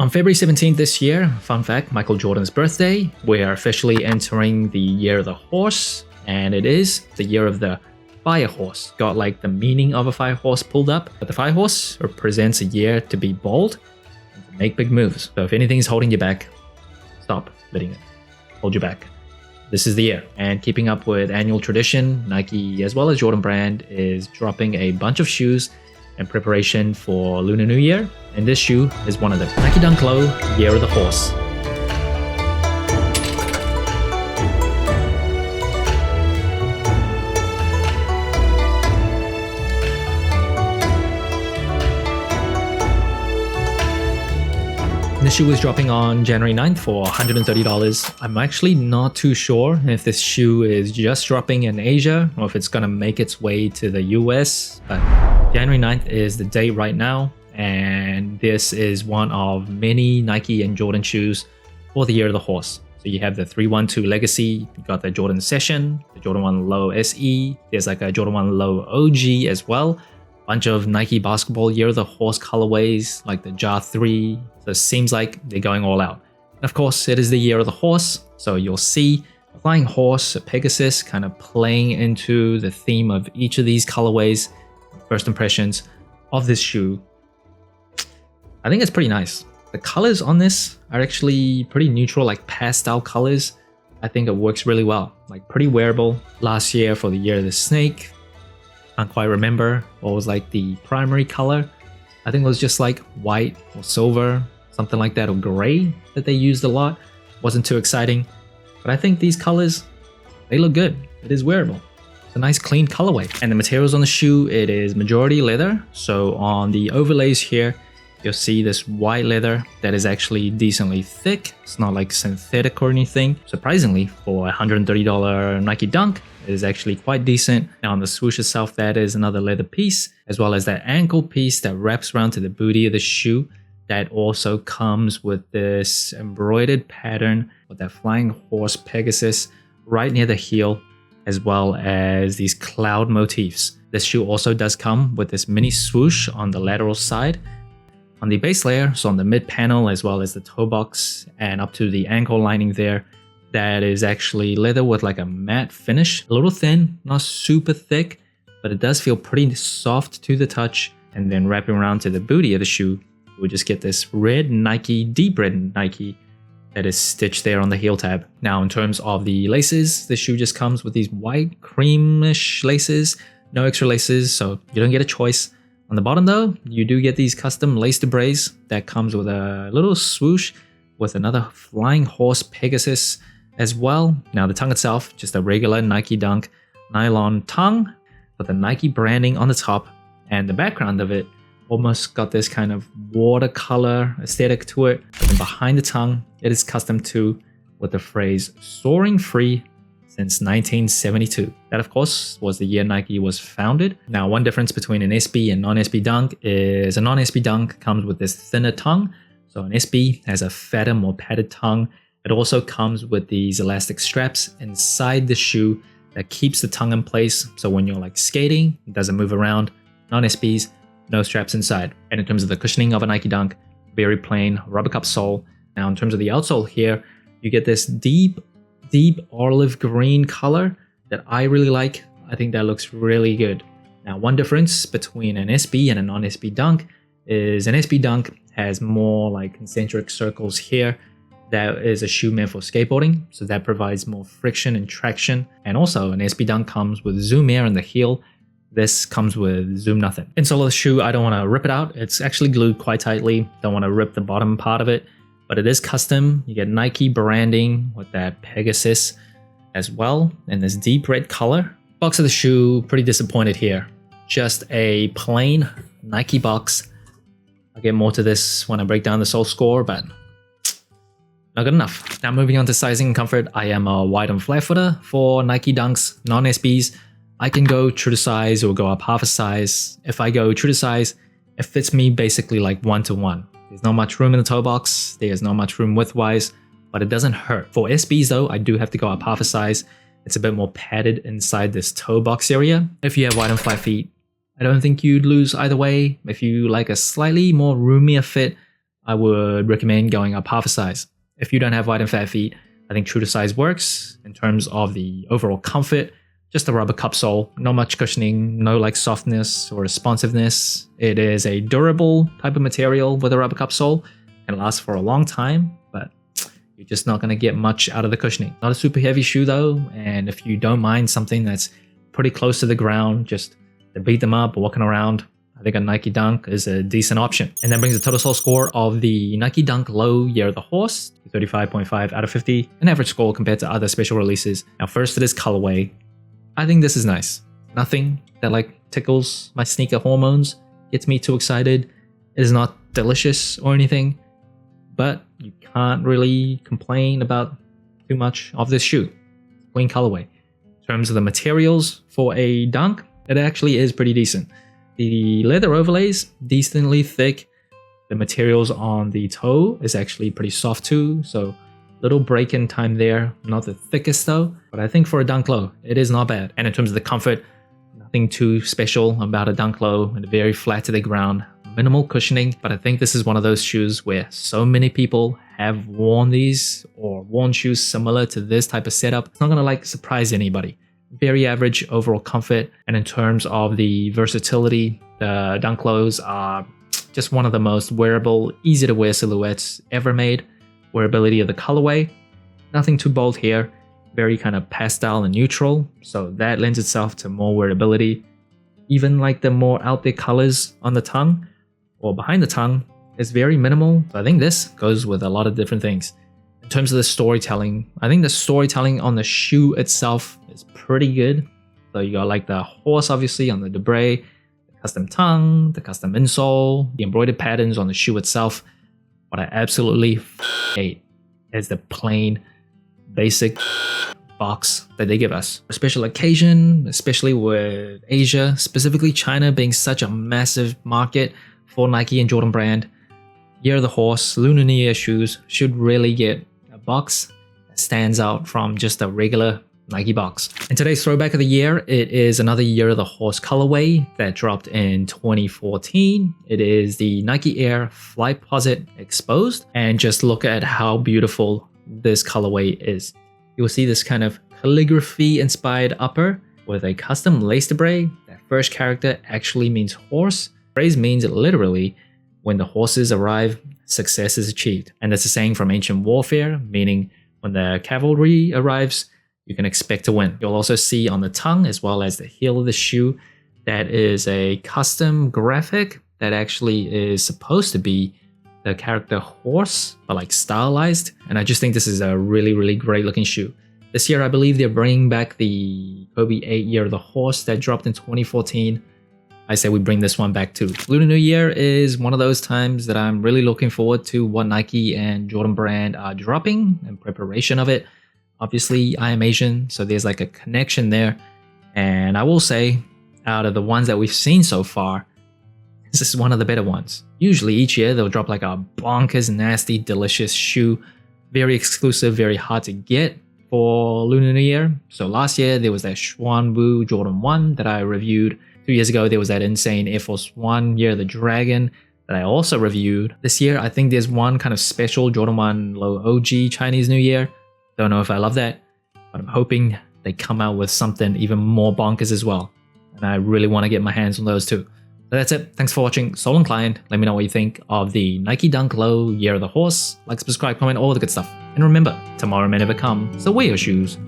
On February 17th this year, fun fact, Michael Jordan's birthday, we are officially entering the year of the horse, and it is the year of the fire horse. Got like the meaning of a fire horse pulled up, but the fire horse represents a year to be bold and to make big moves. So if anything's holding you back, stop letting it hold you back. This is the year. And keeping up with annual tradition, Nike as well as Jordan Brand is dropping a bunch of shoes in preparation for Lunar New Year, and this shoe is one of them. Nike Dunk Low Year of the Horse. This shoe is dropping on January 9th for $130. I'm actually not too sure if this shoe is just dropping in Asia or if it's gonna make its way to the US, but January 9th is the date right now, and this is one of many Nike and Jordan shoes for the Year of the Horse. So you have the 312 Legacy, you got the Jordan Session, the Jordan 1 Low SE, there's like a Jordan 1 Low OG as well. Bunch of Nike basketball Year of the Horse colorways like the JAR 3, so it seems like they're going all out. And of course, it is the Year of the Horse, so you'll see a flying horse, a Pegasus, kind of playing into the theme of each of these colorways. First impressions of this shoe, I think it's pretty nice. The colors on this are actually pretty neutral, like pastel colors. I think it works really well, like pretty wearable. Last year for the Year of the Snake, can't quite remember what was like the primary color. I think it was just like white or silver, something like that, or gray that they used a lot. Wasn't too exciting, but I think these colors, they look good. It is wearable. A nice clean colorway. And the materials on the shoe, it is majority leather. So on the overlays here, you'll see this white leather that is actually decently thick. It's not like synthetic or anything. Surprisingly, for a $130 Nike Dunk, it is actually quite decent. Now on the swoosh itself, that is another leather piece, as well as that ankle piece that wraps around to the booty of the shoe. That also comes with this embroidered pattern with that flying horse Pegasus right near the heel, as well as these cloud motifs. This shoe also does come with this mini swoosh on the lateral side. On the base layer, so on the mid panel as well as the toe box and up to the ankle lining there, that is actually leather with like a matte finish. A little thin, not super thick, but it does feel pretty soft to the touch. And then wrapping around to the booty of the shoe, we just get this red Nike, deep red Nike, that is stitched there on the heel tab. Now in terms of the laces, the shoe just comes with these white creamish laces, no extra laces, so you don't get a choice. On the bottom though, you do get these custom lace debris that comes with a little swoosh with another flying horse Pegasus as well. Now the tongue itself, just a regular Nike Dunk nylon tongue with the Nike branding on the top, and the background of it almost got this kind of watercolor aesthetic to it. And behind the tongue, it is custom too, with the phrase soaring free since 1972. That of course was the year Nike was founded. Now one difference between an SB and non-SB Dunk is a non-SB Dunk comes with this thinner tongue. So an SB has a fatter, more padded tongue. It also comes with these elastic straps inside the shoe that keeps the tongue in place. So when you're like skating, it doesn't move around. Non-SBs, no straps inside. And in terms of the cushioning of a Nike Dunk, very plain rubber cup sole. Now in terms of the outsole here, you get this deep olive green color that I really like. I think that looks really good. Now one difference between an SB and a non-SB Dunk is an SB Dunk has more like concentric circles here. That is a shoe meant for skateboarding, so that provides more friction and traction. And also an SB Dunk comes with Zoom Air in the heel. This comes with Zoom Nothing. Insole of the shoe, I don't want to rip it out. It's actually glued quite tightly. Don't want to rip the bottom part of it, but it is custom. You get Nike branding with that Pegasus as well, and this deep red color. Box of the shoe, pretty disappointed here. Just a plain Nike box. I'll get more to this when I break down the sole score, but not good enough. Now moving on to sizing and comfort, I am a wide and flat footer for Nike Dunks, non-SBs. I can go true to size or go up half a size. If I go true to size, it fits me basically like 1-to-1. There's not much room in the toe box, there's not much room width-wise, but it doesn't hurt. For SBs though, I do have to go up half a size. It's a bit more padded inside this toe box area. If you have wide and flat feet, I don't think you'd lose either way. If you like a slightly more roomier fit, I would recommend going up half a size. If you don't have wide and fat feet, I think true to size works in terms of the overall comfort. Just a rubber cup sole, not much cushioning, no like softness or responsiveness. It is a durable type of material with a rubber cup sole and lasts for a long time, but you're just not going to get much out of the cushioning. Not a super heavy shoe though, and if you don't mind something that's pretty close to the ground, just to beat them up walking around, I think a Nike Dunk is a decent option. And that brings the total sole score of the Nike Dunk Low Year of the Horse to 35.5 out of 50, an average score compared to other special releases. Now first, it is colorway. I think this is nice. Nothing that like tickles my sneaker hormones, gets me too excited. It is not delicious or anything, but you can't really complain about too much of this shoe. Clean colorway. In terms of the materials for a Dunk, it actually is pretty decent. The leather overlays, decently thick. The materials on the toe is actually pretty soft too, so little break-in time there. Not the thickest though, but I think for a Dunk Low, it is not bad. And in terms of the comfort, nothing too special about a Dunk Low, and very flat to the ground, minimal cushioning. But I think this is one of those shoes where so many people have worn these or worn shoes similar to this type of setup. It's not gonna like surprise anybody. Very average overall comfort, and in terms of the versatility, the Dunk Lows are just one of the most wearable, easy to wear silhouettes ever made. Wearability of the colorway, nothing too bold here, very kind of pastel and neutral, so that lends itself to more wearability. Even like the more out there colors on the tongue or behind the tongue is very minimal, so I think this goes with a lot of different things. In terms of the storytelling, I think the storytelling on the shoe itself is pretty good. So you got like the horse obviously on the debray, the custom tongue, the custom insole, the embroidered patterns on the shoe itself. What I absolutely hate is the plain, basic box that they give us. For a special occasion, especially with Asia, specifically China being such a massive market for Nike and Jordan Brand, Year of the Horse, Lunar New Year shoes should really get a box that stands out from just a regular Nike box. And today's throwback of the year, it is another Year of the Horse colorway that dropped in 2014. It is the Nike Air Flightposite Exposed, and just look at how beautiful this colorway is. You will see this kind of calligraphy inspired upper with a custom lace debray. That first character actually means horse. The phrase means literally, when the horses arrive, success is achieved. And that's a saying from ancient warfare, meaning when the cavalry arrives, you can expect to win. You'll also see on the tongue as well as the heel of the shoe, that is a custom graphic that actually is supposed to be the character horse, but like stylized. And I just think this is a really, really great looking shoe. This year, I believe they're bringing back the Kobe 8 Year of the Horse that dropped in 2014. I say we bring this one back too. Lunar New Year is one of those times that I'm really looking forward to what Nike and Jordan Brand are dropping in preparation of it. Obviously, I am Asian, so there's like a connection there. And I will say, out of the ones that we've seen so far, this is one of the better ones. Usually each year they'll drop like a bonkers, nasty, delicious shoe. Very exclusive, very hard to get for Lunar New Year. So last year there was that Xuanwu Jordan 1 that I reviewed. 2 years ago there was that insane Air Force 1 Year of the Dragon that I also reviewed. This year I think there's one kind of special Jordan 1 Low OG Chinese New Year. Don't know if I love that, but I'm hoping they come out with something even more bonkers as well. And I really want to get my hands on those too. So that's it. Thanks for watching. Soul Inclined. Let me know what you think of the Nike Dunk Low Year of the Horse. Like, subscribe, comment, all the good stuff. And remember, tomorrow may never come, so wear your shoes.